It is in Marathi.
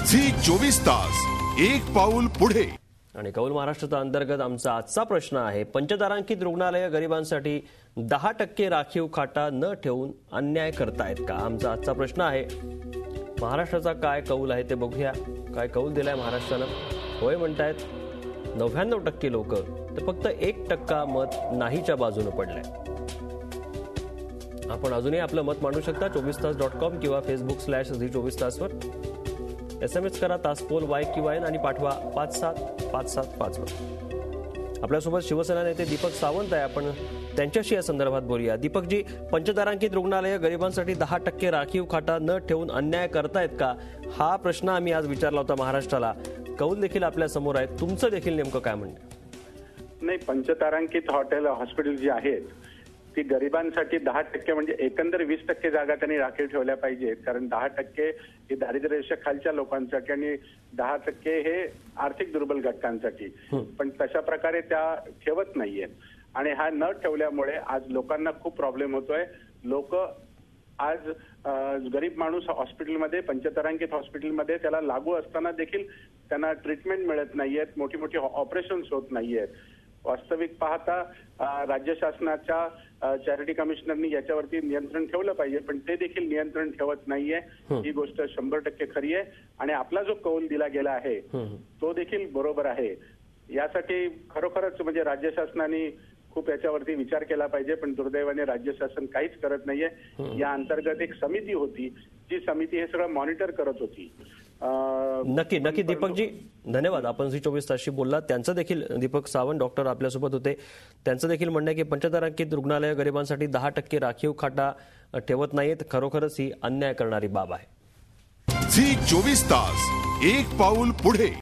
झी 24 तास एक पाऊल पुढे। आणि कौल महाराष्ट्राचा अंतर्गत आमचा आजचा प्रश्न आहे, पंचतारांकित रुग्णालय गरिबांसाठी 10% राखीव खाटा न ठेवून अन्याय करतायत का? आमचा आजचा प्रश्न आहे। महाराष्ट्राचा काय कौल आहे ते बघूया। काय कौल दिलाय महाराष्ट्रानं? होय म्हणतायत 99% लोक, तर फक्त 1% मत नाहीच्या बाजूने पडलंय। आपण अजूनही आपलं मत मांडू शकता 24तास.com किंवा Facebook/झी24तास वर। SMS करा तासपोल YQN आणि पाठवा 57575 वर। आपल्यासोबत शिवसेना नेते दीपक सावंत आहे, आपण त्यांच्याशी या संदर्भात बोलूया। दीपकजी, पंचतारांकित रुग्णालय गरिबांसाठी 10% राखीव खाटा न ठेवून अन्याय करतायत का? हा प्रश्न आम्ही आज विचारला होता महाराष्ट्राला। कौल देखील आपल्या समोर आहे, तुमचं देखील नेमकं काय म्हणणं? नाही, पंचतारांकित हॉस्पिटल जी आहेत ती गरिबांसाठी 10% म्हणजे एकंदर 20% जागा त्यांनी राखीव ठेवल्या पाहिजेत, कारण 10% हे दारिद्र्य रेषेखालच्या लोकांसाठी आणि 10% हे आर्थिक दुर्बल घटकांसाठी, पण तशा प्रकारे त्या ठेवत नाहीयेत। आणि हा न ठेवल्यामुळे आज लोकांना खूप प्रॉब्लेम होतोय। लोक आज गरीब माणूस हॉस्पिटलमध्ये, पंचतारांकित हॉस्पिटलमध्ये त्याला लागू असताना देखील त्यांना ट्रीटमेंट मिळत नाहीयेत, मोठी मोठी ऑपरेशन्स होत नाहीयेत। वास्तविक पाहता राज्य शासनाच्या चॅरिटी कमिशनरनी याच्यावरती नियंत्रण ठेवलं पाहिजे, पण ते देखील नियंत्रण ठेवत नाहीये। ही गोष्ट 100% खरी आहे आणि आपला जो कौल दिला गेला आहे तो देखील बरोबर आहे। यासाठी खरोखरच म्हणजे राज्य शासनाने खूप याच्यावरती विचार केला पाहिजे, पण दुर्दैवाने राज्य शासन काहीच करत नाहीये। या अंतर्गत एक समिती होती, जी समिती हे सगळं मॉनिटर करत होती। नक्की दीपकजी, धन्यवाद। आपण झी24 तासशी बोललात। त्यांचं देखील, दीपक सावंत डॉक्टर आपल्यासोबत होते, त्यांचं देखील म्हणणं आहे की पंचतारांकित रुग्णालय गरिबांसाठी 10% राखीव खाटा ठेवत नाहीत, खरोखरच ही अन्याय करणारी बाब आहे। झी 24 तास एक पाऊल पुढे।